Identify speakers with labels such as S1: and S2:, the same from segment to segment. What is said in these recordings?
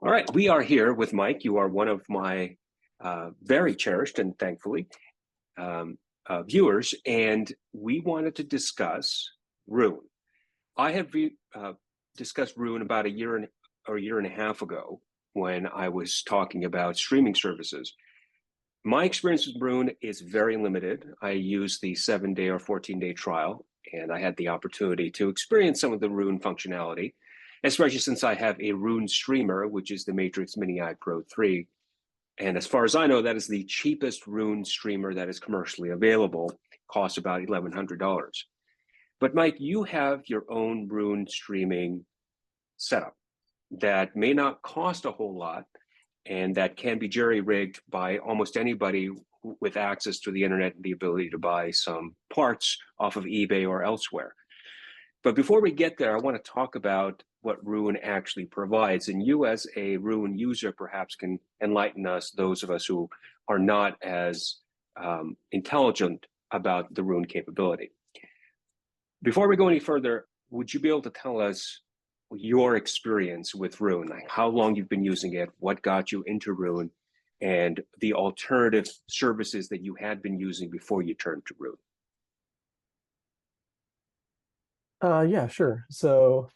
S1: All right, we are here with Mike. You are one of my very cherished and thankfully viewers, and we wanted to discuss Roon. I have discussed Roon about a year and a half ago when I was talking about streaming services. My experience with Roon is very limited. I used the 7-day or 14-day trial, and I had the opportunity to experience some of the Roon functionality, especially since I have a Roon streamer, which is the Matrix Mini I Pro 3. And as far as I know, that is the cheapest Roon streamer that is commercially available. Costs about $1,100. But Mike, you have your own Roon streaming setup that may not cost a whole lot and that can be jerry-rigged by almost anybody with access to the internet and the ability to buy some parts off of eBay or elsewhere. But before we get there, I want to talk about what Roon actually provides. And you as a Roon user perhaps can enlighten us, those of us who are not as intelligent about the Roon capability. Before we go any further, would you be able to tell us your experience with Roon, like how long you've been using it, what got you into Roon, and the alternative services that you had been using before you turned to Roon?
S2: Yeah, sure. So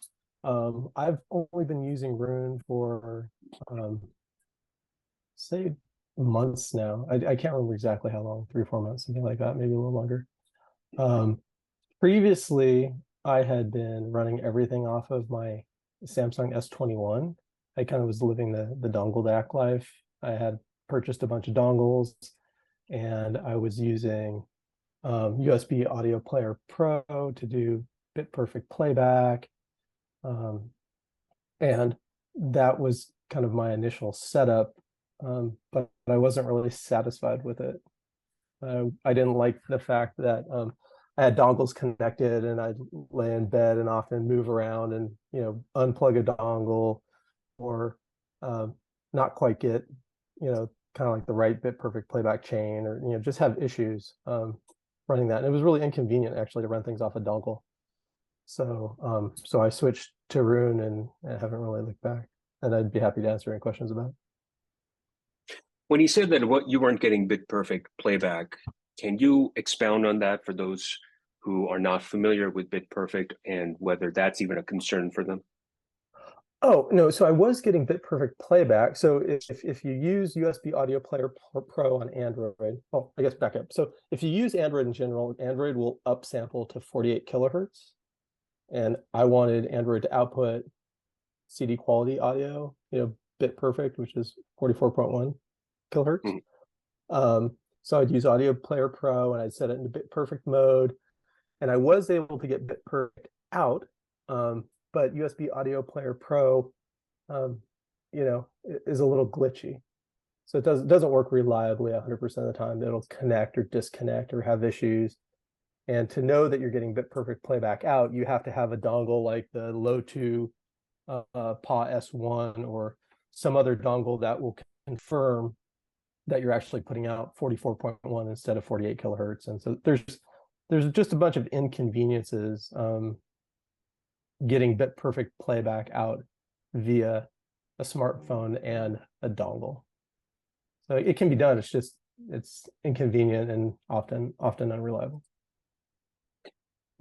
S2: I've only been using Roon for say months now. I can't remember exactly how long, 3 or 4 months, something like that, maybe a little longer. Previously, I had been running everything off of my Samsung S21. I kind of was living the dongle DAC life. I had purchased a bunch of dongles, and I was using USB Audio Player Pro to do bit perfect playback. And that was kind of my initial setup, but I wasn't really satisfied with it. I didn't like the fact that I had dongles connected and I'd lay in bed and often move around and, unplug a dongle or not quite get, kind of like the right bit perfect playback chain, or, just have issues running that. And it was really inconvenient actually to run things off a dongle. So so I switched to Roon and I haven't really looked back, and I'd be happy to answer any questions about it.
S1: When you said that you weren't getting bit perfect playback, can you expound on that for those who are not familiar with bit perfect and whether that's even a concern for them?
S2: Oh, no, so I was getting bit perfect playback. So if you use USB Audio Player Pro on Android, well, I guess back up. So if you use Android in general, Android will upsample to 48 kilohertz. And I wanted Android to output CD quality audio, bit perfect, which is 44.1 kilohertz. So I'd use Audio Player Pro and I'd set it into bit perfect mode. And I was able to get bit perfect out, but USB Audio Player Pro, is a little glitchy. So it doesn't work reliably 100% of the time. It'll connect or disconnect or have issues. And to know that you're getting bit perfect playback out, you have to have a dongle like the Low2 PA S1 or some other dongle that will confirm that you're actually putting out 44.1 instead of 48 kilohertz. And so there's just a bunch of inconveniences getting bit perfect playback out via a smartphone and a dongle. So it can be done. It's inconvenient and often unreliable.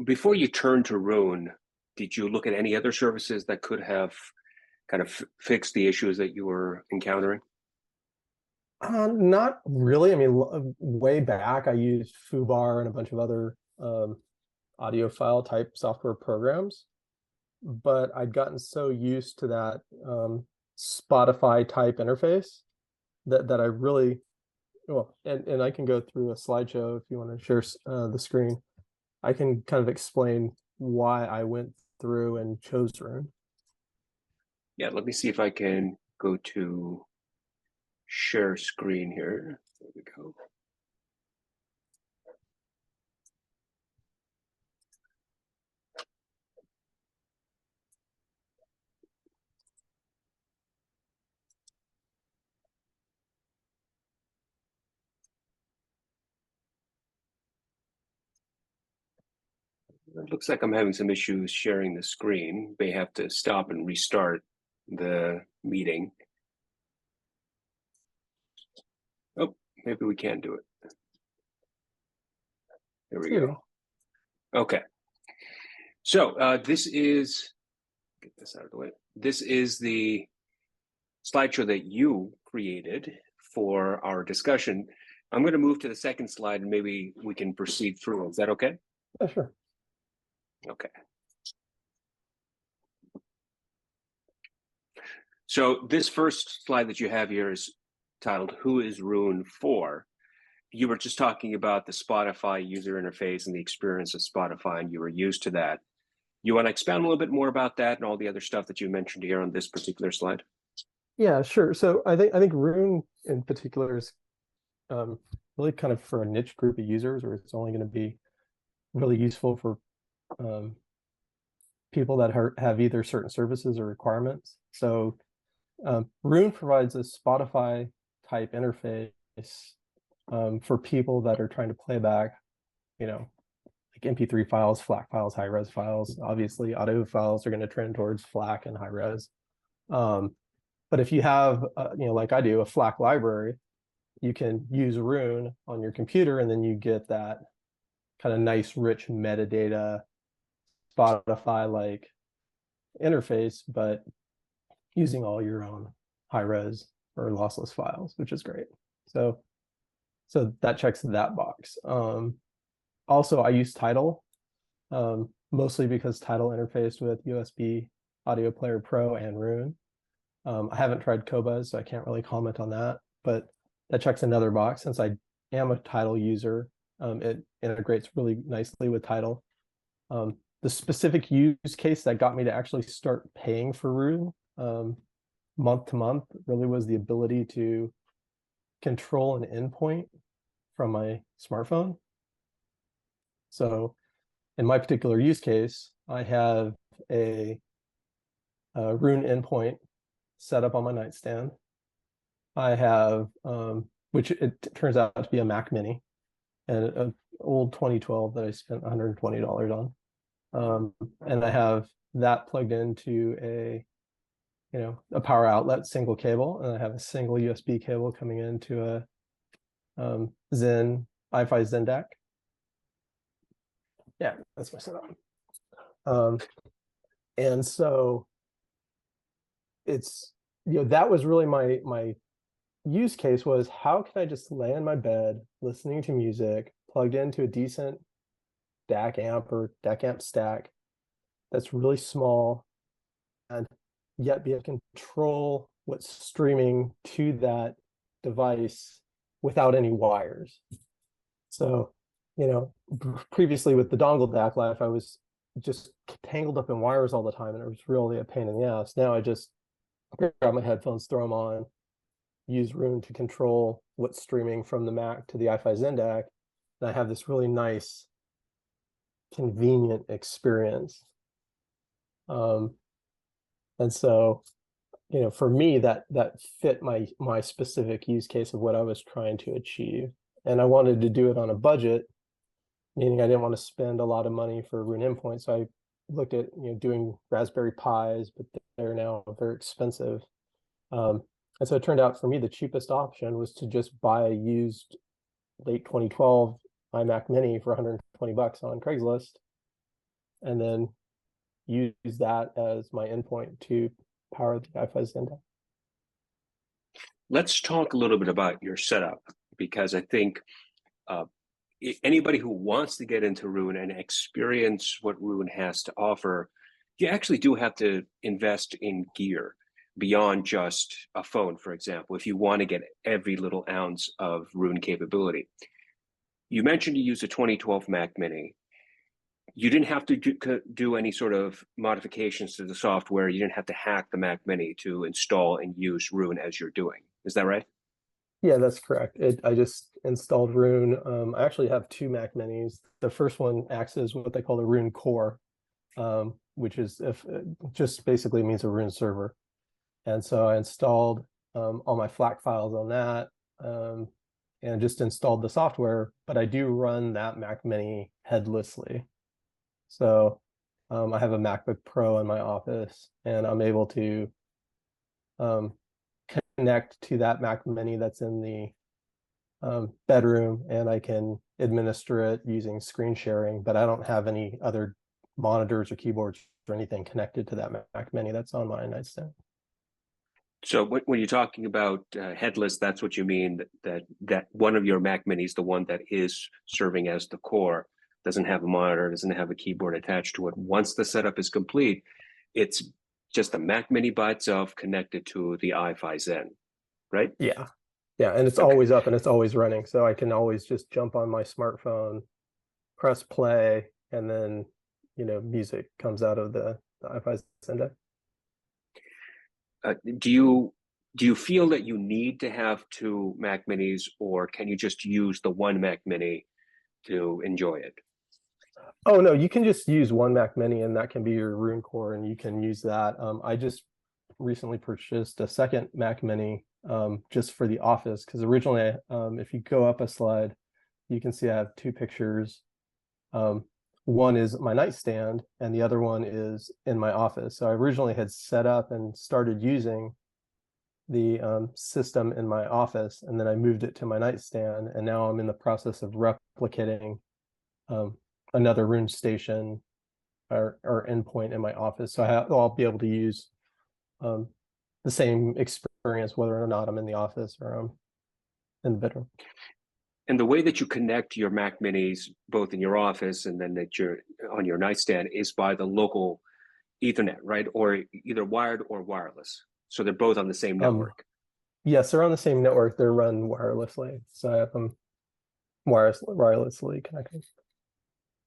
S1: Before you turned to Roon, did you look at any other services that could have kind of fixed the issues that you were encountering?
S2: Not really. I mean, way back, I used Foobar and a bunch of other audiophile type software programs, but I'd gotten so used to that Spotify type interface that I really, well, and I can go through a slideshow if you want to share the screen. I can kind of explain why I went through and chose Roon.
S1: Yeah, let me see if I can go to share screen here. There we go. It looks like I'm having some issues sharing the screen. May have to stop and restart the meeting. maybe we can do it. There we
S2: Sure.
S1: go. Okay. So this is, get this out of the way. This is the slideshow that you created for our discussion. I'm going to move to the second slide and maybe we can proceed through. Is that okay?
S2: Yeah, sure.
S1: Okay. So this first slide that you have here is titled, Who is Roon for? You were just talking about the Spotify user interface and the experience of Spotify, and you were used to that. You want to expand a little bit more about that and all the other stuff that you mentioned here on this particular slide?
S2: Yeah, sure. So I think Roon in particular is really kind of for a niche group of users, or it's only going to be really useful for people that have either certain services or requirements. So Roon provides a Spotify type interface for people that are trying to play back, like MP3 files, FLAC files, high res files. Obviously, audiophiles are going to trend towards FLAC and high res. But if you have, like I do, a FLAC library, you can use Roon on your computer, and then you get that kind of nice, rich metadata Spotify-like interface, but using all your own high res or lossless files, which is great. So that checks that box. Also, I use Tidal, mostly because Tidal interfaced with USB Audio Player Pro and Roon. I haven't tried Qobuz, so I can't really comment on that, but that checks another box. Since I am a Tidal user, it integrates really nicely with Tidal. The specific use case that got me to actually start paying for Roon month to month really was the ability to control an endpoint from my smartphone. So in my particular use case, I have a Roon endpoint set up on my nightstand. I have, which it turns out to be a Mac Mini, and an old 2012 that I spent $120 on. And I have that plugged into a power outlet, single cable, and I have a single USB cable coming into a hifi Zen DAC. Yeah, that's my setup. And so it's, that was really my use case, was how can I just lay in my bed listening to music plugged into a decent DAC amp or DAC amp stack that's really small, and yet be able to control what's streaming to that device without any wires. So, previously with the dongle DAC life, I was just tangled up in wires all the time, and it was really a pain in the ass. Now I just grab my headphones, throw them on, use Roon to control what's streaming from the Mac to the hifi Zen DAC, and I have this really nice, convenient experience. And so, for me, that fit my specific use case of what I was trying to achieve. And I wanted to do it on a budget, meaning I didn't want to spend a lot of money for Roon endpoints. So I looked at doing Raspberry Pis, but they're now very expensive. And so it turned out for me the cheapest option was to just buy a used late 2012 iMac Mini for $120 on Craigslist, and then use that as my endpoint to power the hifi Zen DAC.
S1: Let's talk a little bit about your setup, because I think anybody who wants to get into Roon and experience what Roon has to offer, you actually do have to invest in gear beyond just a phone, for example, if you want to get every little ounce of Roon capability. You mentioned you use a 2012 Mac Mini. You didn't have to do any sort of modifications to the software. You didn't have to hack the Mac Mini to install and use Roon as you're doing. Is that right?
S2: Yeah, that's correct. I just installed Roon. I actually have two Mac Minis. The first one acts as what they call the Roon core, which is just basically means a Roon server. And so I installed all my FLAC files on that, and just installed the software. But I do run that Mac Mini headlessly. So I have a MacBook Pro in my office, and I'm able to connect to that Mac Mini that's in the bedroom, and I can administer it using screen sharing, but I don't have any other monitors or keyboards or anything connected to that Mac Mini that's on my nightstand.
S1: So when you're talking about headless, that's what you mean, that one of your Mac Minis, the one that is serving as the core, doesn't have a monitor, doesn't have a keyboard attached to it. Once the setup is complete, it's just a Mac Mini by itself connected to the hifi Zen, right?
S2: Yeah. Yeah, and it's
S1: Okay.
S2: always up and it's always running. So I can always just jump on my smartphone, press play, and then, music comes out of the hifi Zen deck.
S1: Do you feel that you need to have two Mac Minis, or can you just use the one Mac Mini to enjoy it?
S2: Oh no, you can just use one Mac Mini, and that can be your Roon core, and you can use that. I just recently purchased a second Mac Mini just for the office, because originally, if you go up a slide, you can see I have two pictures. One is my nightstand, and the other one is in my office. So I originally had set up and started using the system in my office, and then I moved it to my nightstand, and now I'm in the process of replicating another Roon station or endpoint in my office. So I'll be able to use the same experience whether or not I'm in the office or I'm in the bedroom.
S1: And the way that you connect your Mac Minis, both in your office and then that you're on your nightstand, is by the local Ethernet, right? Or either wired or wireless. So they're both on the same network.
S2: Yes, they're on the same network. They're run wirelessly. So I have them wirelessly connected.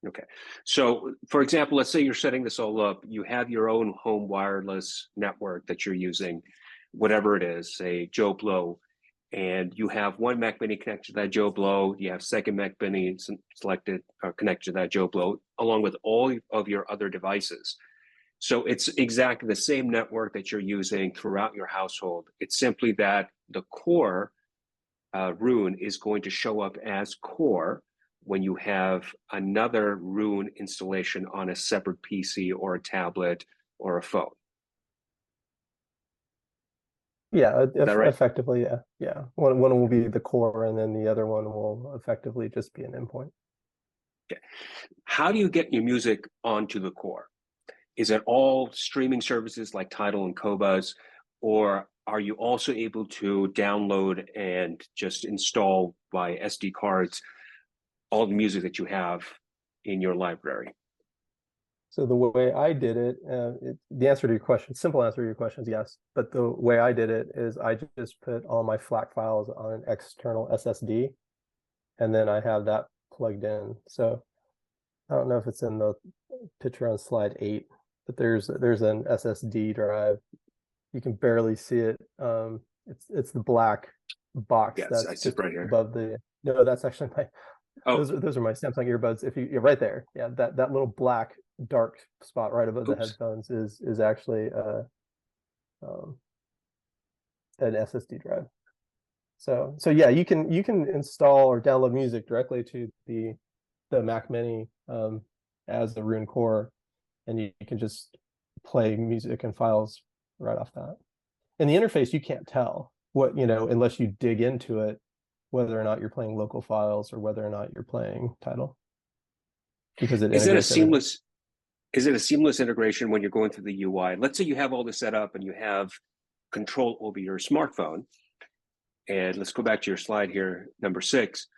S1: Okay. So, for example, let's say you're setting this all up. You have your own home wireless network that you're using, whatever it is, say Joe Blow, and you have one Mac Mini connected to that Joe Blow. You have second Mac Mini selected or connected to that Joe Blow, along with all of your other devices. So it's exactly the same network that you're using throughout your household. It's simply that the core Roon is going to show up as core when you have another Roon installation on a separate PC or a tablet or a phone.
S2: Yeah,
S1: Is that right?
S2: effectively, yeah. Yeah. One will be the core, and then the other one will effectively just be an endpoint.
S1: Okay. How do you get your music onto the core? Is it all streaming services like Tidal and Qobuz, or are you also able to download and just install by SD cards all the music that you have in your library?
S2: So the way I did it, the answer to your question, simple answer to your question is yes. But the way I did it is I just put all my FLAC files on an external SSD, and then I have that plugged in. So I don't know if it's in the picture on slide 8, but there's an SSD drive. You can barely see it. It's the black box
S1: Yes, I
S2: that's
S1: see
S2: just
S1: right here.
S2: above the. No, that's actually my.
S1: Oh,
S2: Those are my Samsung earbuds. If you're right there, yeah, that little black dark spot right above the
S1: oops.
S2: headphones is actually an SSD drive. So yeah, you can install or download music directly to the Mac Mini as the Roon core, and you can just play music and files right off that. In the interface, you can't tell what, unless you dig into it, whether or not you're playing local files or whether or not you're playing Tidal, because it
S1: Is it a
S2: integrates everything.
S1: seamless? Is it a seamless integration when you're going through the UI? Let's say you have all this set up and you have control over your smartphone. And let's go back to your slide here, number 6.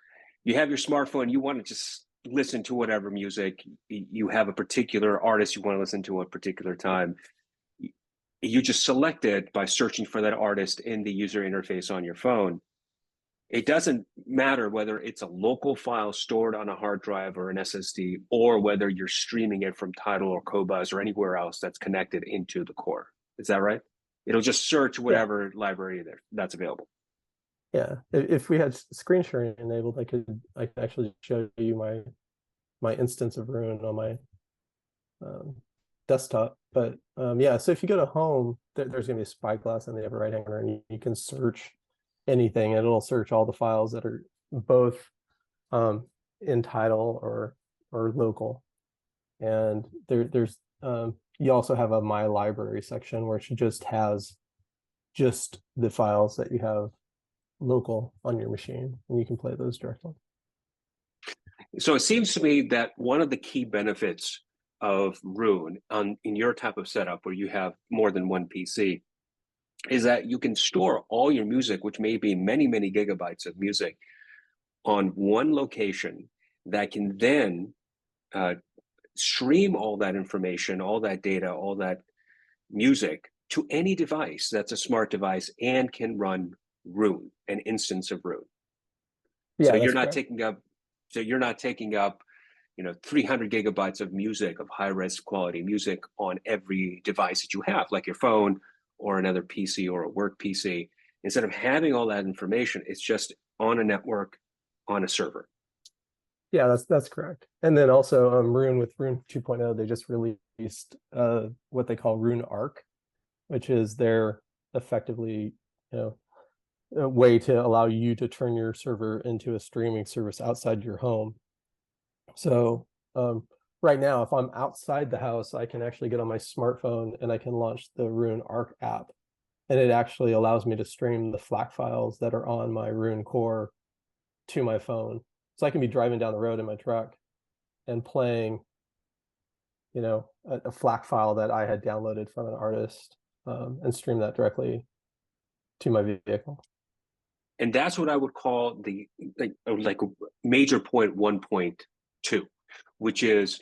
S1: You have your smartphone, you want to just listen to whatever music. You have a particular artist you want to listen to at a particular time. You just select it by searching for that artist in the user interface on your phone. It doesn't matter whether it's a local file stored on a hard drive or an SSD, or whether you're streaming it from Tidal or Qobuz or anywhere else that's connected into the core. Is that right? It'll just search whatever library that's available.
S2: Yeah, if we had screen sharing enabled, I could actually show you my instance of Roon on my desktop. But yeah, so if you go to home, there's going to be a spyglass in the upper right hand corner, and you can search anything, and it'll search all the files that are both in Tidal or local. And there's you also have a My Library section, which just has just the files that you have local on your machine, and you can play those directly.
S1: So it seems to me that one of the key benefits of Roon in your type of setup where you have more than one PC is that you can store all your music, which may be many, many gigabytes of music, on one location that can then stream all that information, all that data, all that music to any device that's a smart device and can run Roon, an instance of Roon.
S2: Yeah,
S1: so you're
S2: that's
S1: not
S2: correct.
S1: taking up 300 gigabytes of music, of high res quality music on every device that you have, like your phone or another PC or a work PC. Instead of having all that information, it's just on a network, on a server.
S2: Yeah, that's correct. And then also Roon, with Roon 2.0, they just released what they call Roon Arc, which is their effectively, a way to allow you to turn your server into a streaming service outside your home. So right now, if I'm outside the house, I can actually get on my smartphone and I can launch the Roon Arc app. And it actually allows me to stream the FLAC files that are on my Roon core to my phone. So I can be driving down the road in my truck and playing, a FLAC file that I had downloaded from an artist, and stream that directly to my vehicle.
S1: And that's what I would call the like major point 1.2, which is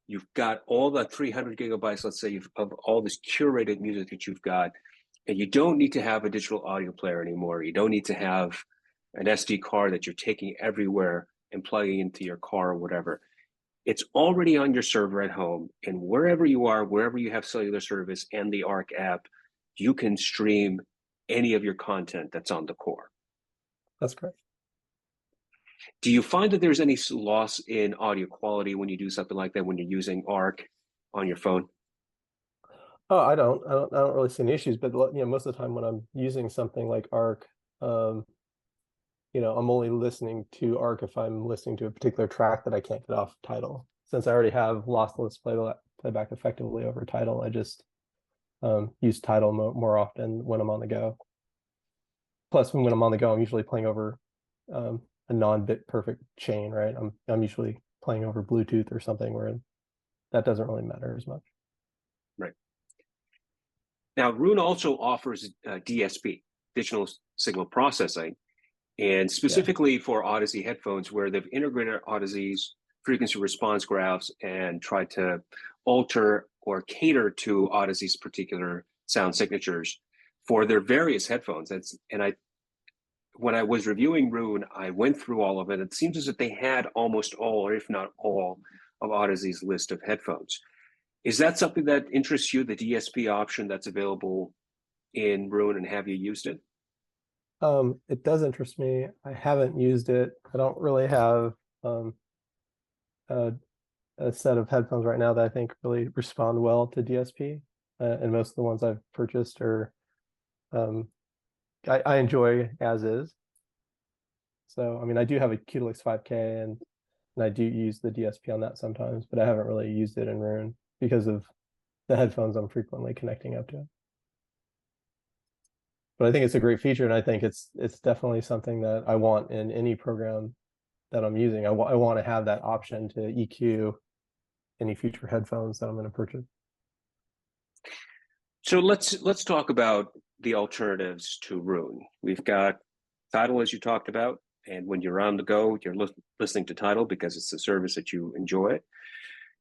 S1: you've got all the 300 gigabytes, let's say, of all this curated music that you've got, and you don't need to have a digital audio player anymore. You don't need to have an SD card that you're taking everywhere and plugging into your car or whatever. It's already on your server at home, and wherever you are, wherever you have cellular service and the Arc app, you can stream any of your content that's on the core.
S2: That's correct.
S1: Do you find that there's any loss in audio quality when you do something like that when you're using Arc on your phone?
S2: Oh, I don't really see any issues, but most of the time when I'm using something like Arc, I'm only listening to Arc if I'm listening to a particular track that I can't get off Tidal. Since I already have lossless playback effectively over Tidal, I just use Tidal more often when I'm on the go. Plus, when I'm on the go, I'm usually playing over a non-bit perfect chain, right? I'm usually playing over Bluetooth or something where that doesn't really matter as much.
S1: Right. Now, Roon also offers DSP, digital signal processing, and specifically for Audeze headphones, where they've integrated Audeze's frequency response graphs and tried to alter or cater to Audeze's particular sound signatures for their various headphones. When I was reviewing Roon, I went through all of it. It seems as if they had almost all, or if not all, of Audeze's list of headphones. Is that something that interests you, the DSP option that's available in Roon, and have you used it?
S2: It does interest me. I haven't used it. I don't really have a set of headphones right now that I think really respond well to DSP. And most of the ones I've purchased are I enjoy as is. So, I mean, I do have a Q-Lix 5K and I do use the DSP on that sometimes, but I haven't really used it in Roon because of the headphones I'm frequently connecting up to. But I think it's a great feature, and I think it's definitely something that I want in any program that I'm using. I want to have that option to EQ any future headphones that I'm going to purchase.
S1: So let's talk about the alternatives to Roon. We've got Tidal, as you talked about, and when you're on the go, you're listening to Tidal because it's a service that you enjoy.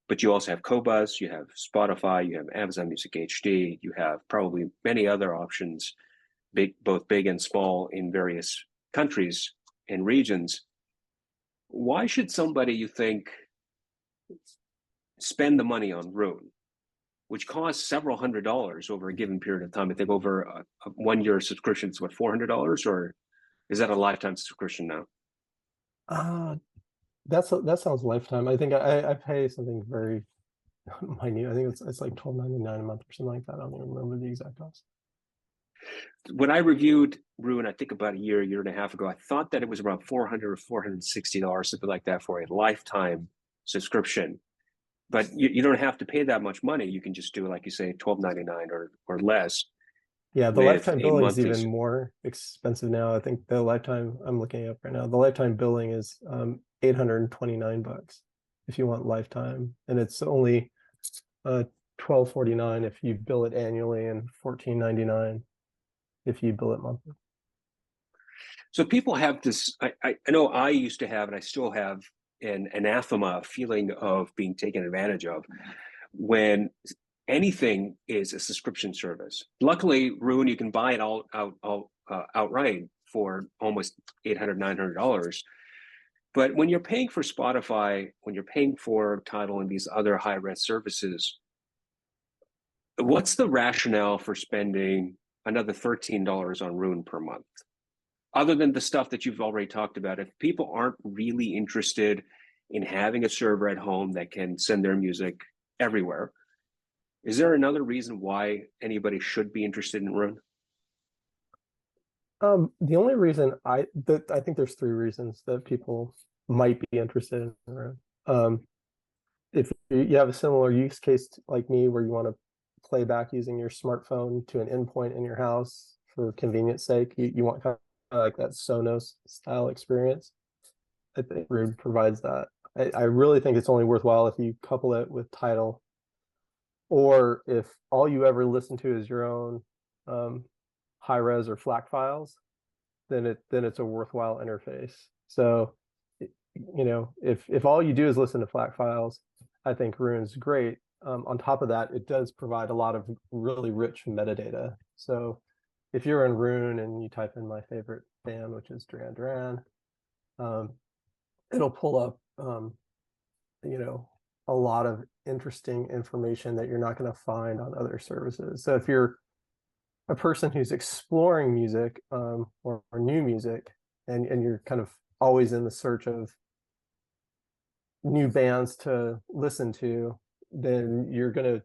S1: But you also have Qobuz, you have Spotify, you have Amazon Music HD, you have probably many other options, both big and small, in various countries and regions. Why should somebody, you think, spend the money on Roon, which costs several $100s over a given period of time? I think over a 1 year subscription, it's what, $400, or is that a lifetime subscription now?
S2: That sounds lifetime. I think I pay something very minute. I think it's like $12.99 a month or something like that. I don't even remember the exact cost.
S1: When I reviewed Roon, I think about a year and a half ago, I thought that it was around $400 or $460, something like that, for a lifetime subscription. But you don't have to pay that much money. You can just do, like you say, $12.99 or less.
S2: Yeah, the
S1: with
S2: lifetime
S1: a
S2: billing is
S1: monthly.
S2: even more expensive now. I think the lifetime I'm looking up right now, the lifetime billing is $829 if you want lifetime, and it's only $12.49 if you bill it annually and $14.99 if you bill it monthly.
S1: So people have this, I know I used to have, and I still have, an anathema feeling of being taken advantage of when anything is a subscription service. Luckily, Roon, you can buy it outright for almost $800, $900. But when you're paying for Spotify, when you're paying for Tidal and these other high-res services, what's the rationale for spending another $13 on Roon per month? Other than the stuff that you've already talked about, if people aren't really interested in having a server at home that can send their music everywhere, is there another reason why anybody should be interested in Roon?
S2: The only reason I think there's three reasons that people might be interested in Roon. If you have a similar use case like me, where you want to play back using your smartphone to an endpoint in your house for convenience sake, you want kind of like that Sonos style experience. I think Roon provides that. I really think it's only worthwhile if you couple it with Tidal, or if all you ever listen to is your own high res or FLAC files, then it's a worthwhile interface. So, if all you do is listen to FLAC files, I think Roon's great. On top of that, it does provide a lot of really rich metadata. So if you're in Roon and you type in my favorite band, which is Duran Duran, it'll pull up a lot of interesting information that you're not going to find on other services. So if you're a person who's exploring music or new music, and you're kind of always in the search of new bands to listen to, then you're going to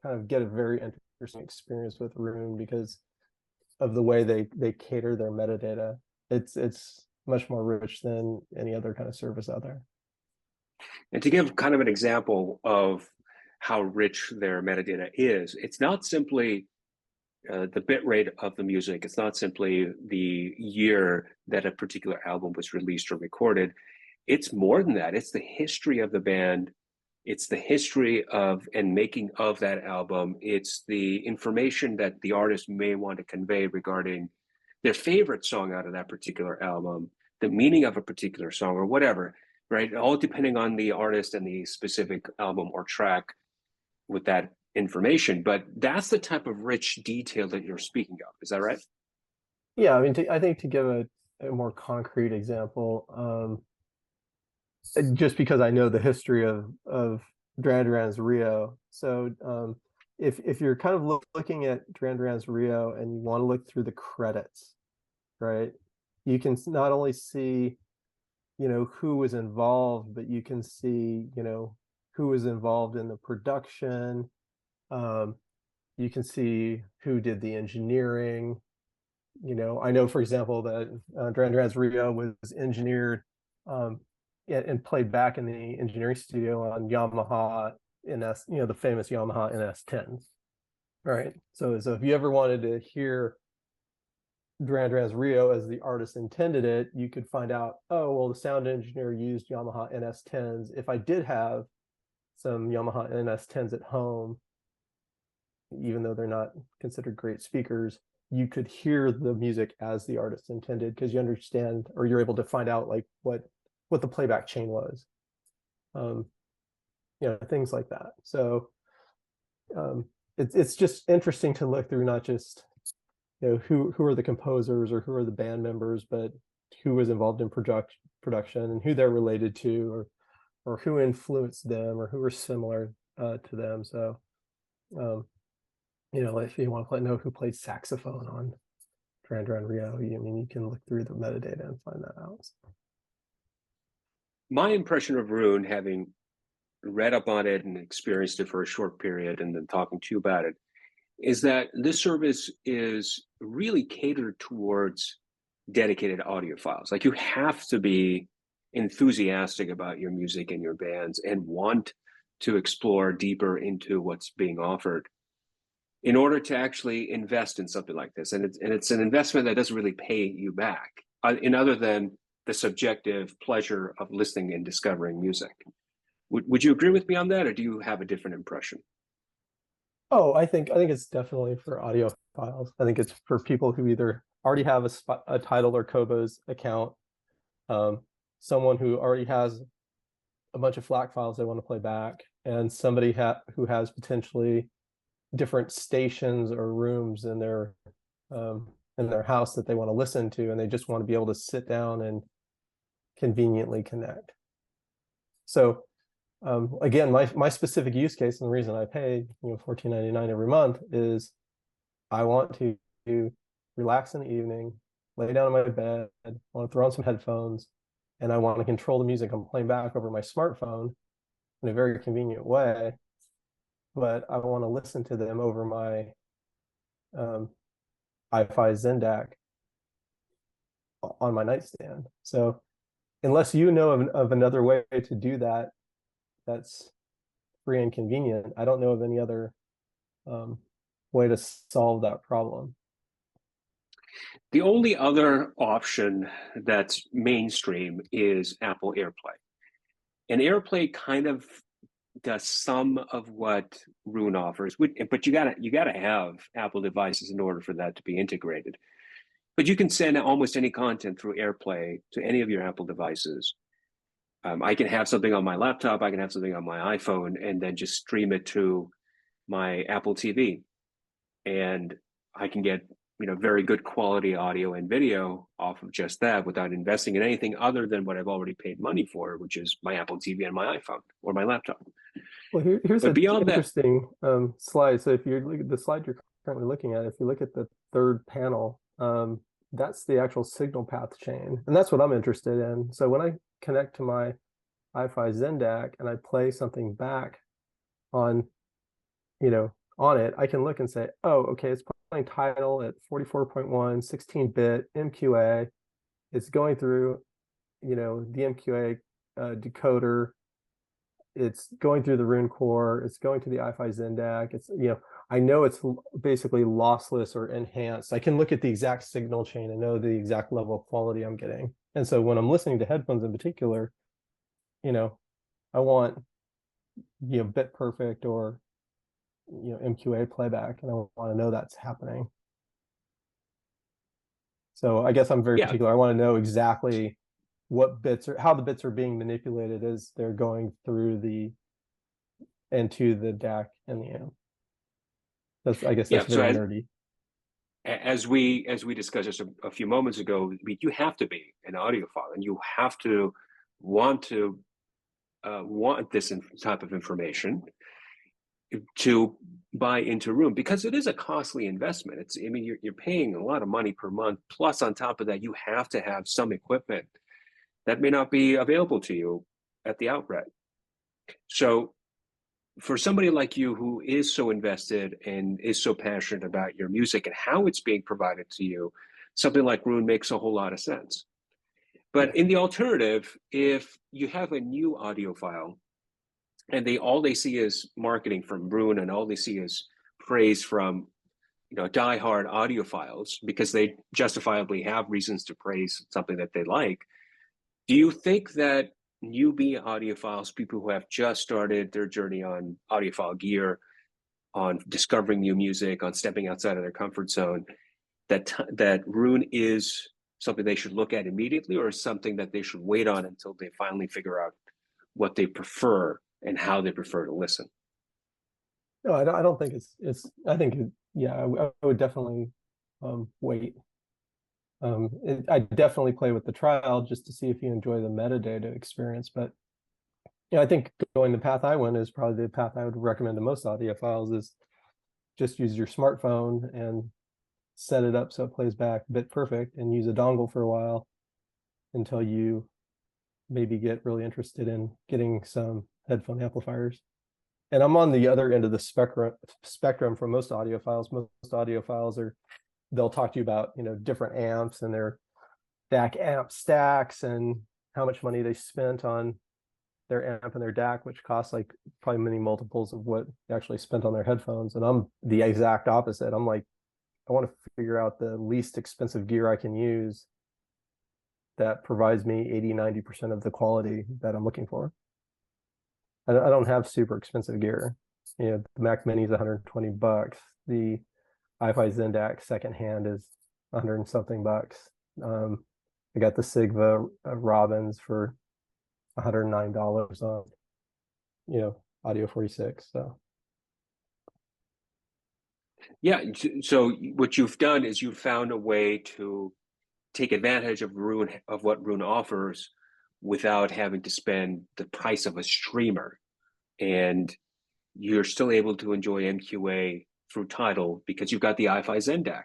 S2: kind of get a very interesting experience with Roon because of the way they cater their metadata. It's much more rich than any other kind of service out there.
S1: And to give kind of an example of how rich their metadata is, it's not simply the bit rate of the music. It's not simply the year that a particular album was released or recorded. It's more than that. It's the history of the band. It's the history of and making of that album. It's the information that the artist may want to convey regarding their favorite song out of that particular album, the meaning of a particular song or whatever, right? All depending on the artist and the specific album or track with that information. But that's the type of rich detail that you're speaking of. Is that right?
S2: Yeah, I mean, I think to give a more concrete example, just because I know the history of Duran Duran's Rio. So if you're kind of looking at Duran Duran's Rio and you want to look through the credits, right? You can not only see, who was involved, but you can see, who was involved in the production. You can see who did the engineering. I know, for example, that Duran Duran's Rio was engineered and played back in the engineering studio on Yamaha NS, the famous Yamaha NS10s. Right. So if you ever wanted to hear Duran Duran's Rio as the artist intended it, you could find out, oh, well, the sound engineer used Yamaha NS10s. If I did have some Yamaha NS10s at home, even though they're not considered great speakers, you could hear the music as the artist intended because you understand, or you're able to find out like what the playback chain was, things like that. So it's just interesting to look through, not just who are the composers or who are the band members, but who was involved in production and who they're related to, or who influenced them, or who are similar to them. So if you want to know who played saxophone on Duran Duran Rio, you can look through the metadata and find that out.
S1: My impression of Roon, having read up on it and experienced it for a short period and then talking to you about it, is that this service is really catered towards dedicated audiophiles. Like, you have to be enthusiastic about your music and your bands and want to explore deeper into what's being offered. in order to actually invest in something like this. And it's an investment that doesn't really pay you back, in other than the subjective pleasure of listening and discovering music. Would you agree with me on that, or do you have a different impression?
S2: Oh, I think it's definitely for audiophiles. I think it's for people who either already have a Tidal or Kobo's account, someone who already has a bunch of FLAC files they want to play back, and somebody who has potentially different stations or rooms in their house that they want to listen to, and they just want to be able to sit down and conveniently connect. So again, my specific use case, and the reason I pay $14.99 every month, is I want to relax in the evening, lay down in my bed, I want to throw on some headphones, and I want to control the music I'm playing back over my smartphone in a very convenient way. But I want to listen to them over my hifi Zen DAC on my nightstand. So unless you know of another way to do that, that's free and convenient, I don't know of any other way to solve that problem.
S1: The only other option that's mainstream is Apple AirPlay. And AirPlay kind of does some of what Roon offers, but you gotta have Apple devices in order for that to be integrated. But you can send almost any content through AirPlay to any of your Apple devices. I can have something on my laptop, I can have something on my iPhone, and then just stream it to my Apple TV, and I can get very good quality audio and video off of just that without investing in anything other than what I've already paid money for, which is my Apple TV and my iPhone or my laptop.
S2: Well, here's
S1: But
S2: an
S1: beyond
S2: interesting slide. So if you're the slide you're currently looking at, if you look at the third panel, that's the actual signal path chain, and that's what I'm interested in. So when I connect to my hifi Zen DAC and I play something back on on it, I can look and say, oh, okay, it's playing Tidal at 44.1 16-bit MQA. It's going through the MQA decoder. It's going through the Roon core. It's going to the hifi Zen DAC. It's I know it's basically lossless or enhanced. I can look at the exact signal chain and know the exact level of quality I'm getting. And so when I'm listening to headphones in particular, I want bit perfect or MQA playback, and I want to know that's happening. So I guess I'm very particular. I want to know exactly what bits how the bits are being manipulated as they're going through into the DAC and the amp. I guess that's very nerdy.
S1: As we discussed just a few moments ago, you have to be an audiophile, and you have to want this type of information to buy into Roon, because it is a costly investment. You're paying a lot of money per month. Plus, on top of that, you have to have some equipment that may not be available to you at the outset. So for somebody like you who is so invested and is so passionate about your music and how it's being provided to you, something like Roon makes a whole lot of sense. But in the alternative, if you have a new audiophile and all they see is marketing from Roon, and all they see is praise from diehard audiophiles because they justifiably have reasons to praise something that they like, do you think that newbie audiophiles, people who have just started their journey on audiophile gear, on discovering new music, on stepping outside of their comfort zone, that Roon is something they should look at immediately, or something that they should wait on until they finally figure out what they prefer and how they prefer to listen?
S2: No, I don't think it's. I think I would definitely wait. I definitely play with the trial just to see if you enjoy the metadata experience. But I think going the path I went is probably the path I would recommend to most audiophiles, is just use your smartphone and set it up so it plays back bit perfect, and use a dongle for a while until you maybe get really interested in getting some headphone amplifiers. And I'm on the other end of the spectrum from most audiophiles. Most audiophiles they'll talk to you about different amps and their DAC amp stacks and how much money they spent on their amp and their DAC, which costs like probably many multiples of what they actually spent on their headphones. And I'm the exact opposite. I'm like, I want to figure out the least expensive gear I can use that provides me 80-90% of the quality that I'm looking for. I don't have super expensive gear. You know, the Mac Mini is 120 bucks. The hifi Zendak secondhand is 100 and something bucks. I got the Sigva Robbins for $109 on, you know, Audio 46. So
S1: yeah, so what you've done is you've found a way to take advantage of what Roon offers without having to spend the price of a streamer, and you're still able to enjoy MQA through Tidal because you've got the hifi Zendak,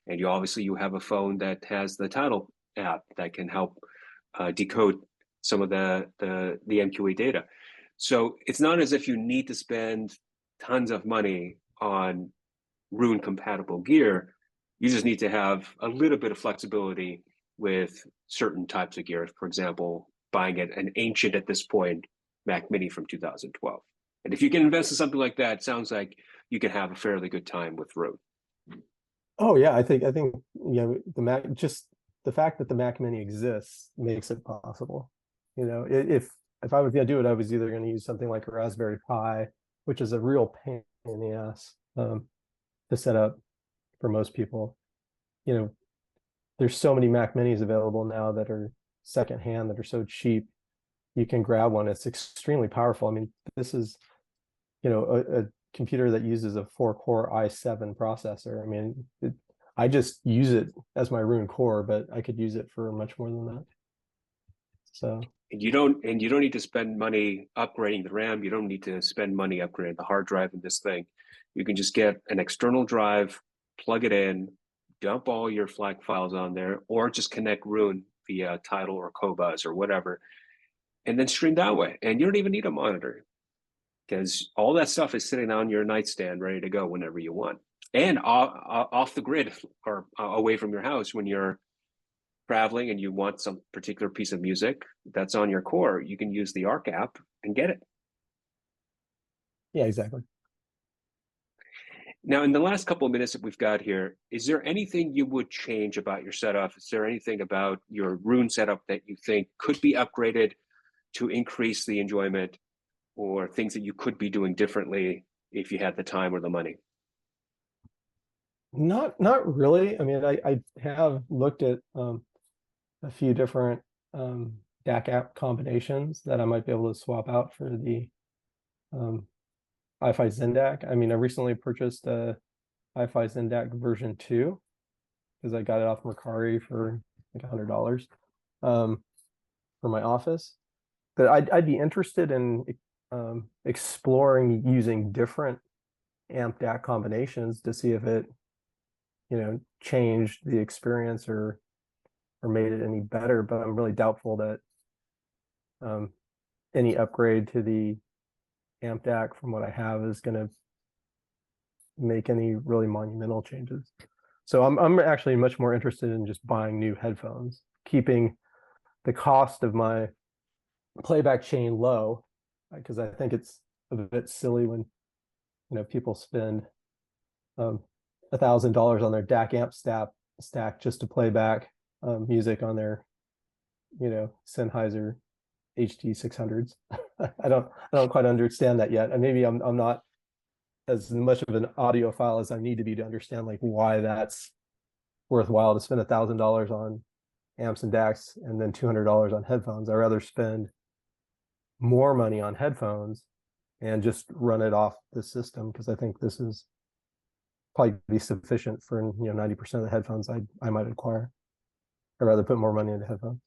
S1: and you have a phone that has the Tidal app that can help decode some of the MQA data. So it's not as if you need to spend tons of money on Roon compatible gear. You just need to have a little bit of flexibility with certain types of gear. For example, buying an ancient at this point Mac Mini from 2012. And if you can invest in something like that, it sounds like you can have a fairly good time with Roon.
S2: oh yeah, I think you know, the Mac, just the fact that the Mac Mini exists makes it possible. You know, if I was going to do it, I was either going to use something like a Raspberry Pi, which is a real pain in the ass to set up for most people. You know, there's so many Mac Minis available now that are secondhand, that are so cheap. You can grab one. It's extremely powerful. I mean, this is, you know, a computer that uses a 4-core i7 processor. I mean, I just use it as my Roon core, but I could use it for much more than that. So
S1: and you don't need to spend money upgrading the RAM. You don't need to spend money upgrading the hard drive in this thing. You can just get an external drive, plug it in, dump all your FLAC files on there, or just connect Roon via Tidal or Qobuz or whatever, and then stream that way. And you don't even need a monitor because all that stuff is sitting on your nightstand ready to go whenever you want. And off the grid or away from your house when you're traveling and you want some particular piece of music that's on your core, you can use the ARC app and get it.
S2: yeah, exactly.
S1: Now, in the last couple of minutes that we've got here, is there anything you would change about your setup? Is there anything about your Roon setup that you think could be upgraded to increase the enjoyment, or things that you could be doing differently if you had the time or the money?
S2: Not really. I mean, I have looked at a few different DAC app combinations that I might be able to swap out for the hifi Zendak. I mean, I recently purchased a hifi Zendak version 2 because I got it off Mercari for like $100 for my office. But I'd be interested in exploring using different amp DAC combinations to see if it, you know, changed the experience or made it any better. But I'm really doubtful that any upgrade to the amp DAC from what I have is going to make any really monumental changes. So I'm actually much more interested in just buying new headphones, keeping the cost of my playback chain low, because I think it's a bit silly when, you know, people spend $1,000 on their DAC amp stack just to play back music on their, you know, Sennheiser HD 600s. I don't quite understand that yet. And maybe I'm not as much of an audiophile as I need to be to understand like why that's worthwhile to spend $1,000 on amps and DACs and then $200 on headphones. I'd rather spend more money on headphones and just run it off the system, because I think this is probably be sufficient for, you know, 90% of the headphones I might acquire. I'd rather put more money into headphones.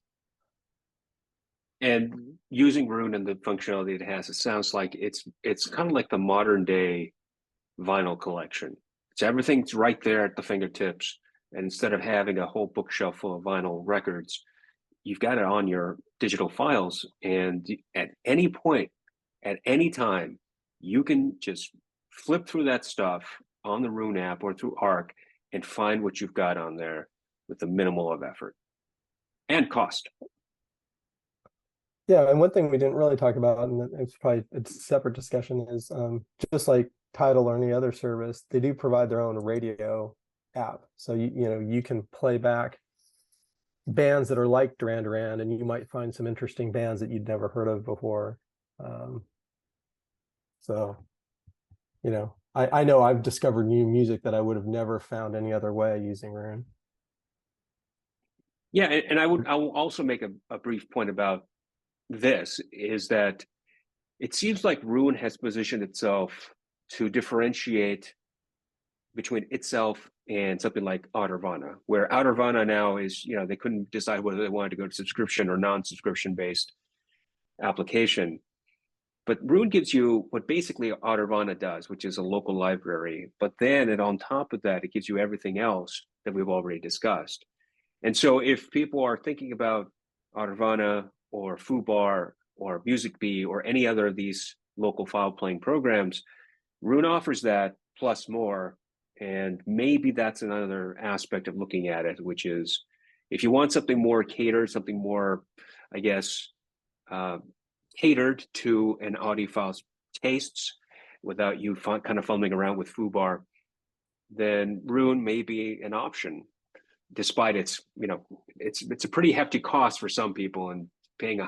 S1: And using Roon and the functionality it has, it sounds like it's kind of like the modern day vinyl collection. It's everything's right there at the fingertips. And instead of having a whole bookshelf full of vinyl records, you've got it on your digital files. And at any point, at any time, you can just flip through that stuff on the Roon app or through ARC and find what you've got on there with the minimal of effort and cost.
S2: Yeah, and one thing we didn't really talk about, and it's probably a separate discussion, is just like Tidal or any other service, they do provide their own radio app. So you can play back bands that are like Duran Duran, and you might find some interesting bands that you'd never heard of before. So I know I've discovered new music that I would have never found any other way using Roon.
S1: Yeah, and I will also make a brief point about this, is that it seems like Roon has positioned itself to differentiate between itself and something like Audiophile, where Audiophile now is, they couldn't decide whether they wanted to go to subscription or non-subscription based application. But Roon gives you what basically Audiophile does, which is a local library. But then on top of that, it gives you everything else that we've already discussed. And so if people are thinking about Audiophile or Foobar or MusicBee or any other of these local file playing programs, Roon offers that plus more. And maybe that's another aspect of looking at it, which is if you want something more catered, something more, I guess, catered to an audiophile's tastes without you kind of fumbling around with Foobar, then Roon may be an option, despite it's a pretty hefty cost for some people, and paying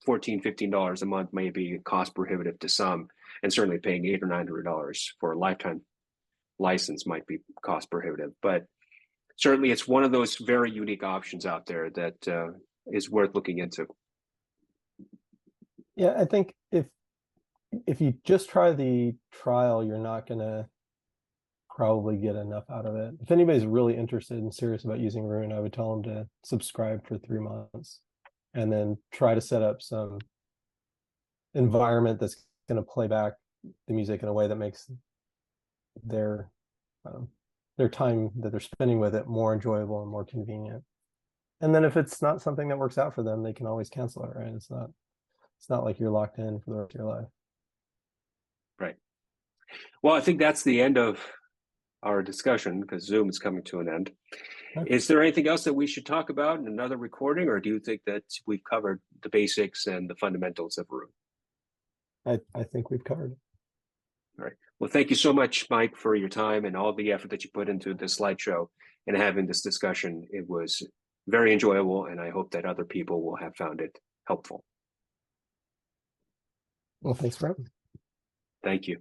S1: $14-15 a month may be cost prohibitive to some, and certainly paying $800 or $900 for a lifetime license might be cost prohibitive. But certainly it's one of those very unique options out there that is worth looking into.
S2: Yeah, I think if you just try the trial, you're not gonna probably get enough out of it. If anybody's really interested and serious about using Roon, I would tell them to subscribe for 3 months and then try to set up some environment that's going to play back the music in a way that makes their time that they're spending with it more enjoyable and more convenient. And then if it's not something that works out for them, they can always cancel it, right? It's not like you're locked in for the rest of your life.
S1: Right. Well, I think that's the end of our discussion because Zoom is coming to an end. Okay. Is there anything else that we should talk about in another recording, or do you think that we've covered the basics and the fundamentals of Roon?
S2: I think we've covered it.
S1: All right. Well, thank you so much, Mike, for your time and all the effort that you put into this slideshow and having this discussion. It was very enjoyable, and I hope that other people will have found it helpful.
S2: Well, thanks for having me.
S1: Thank you.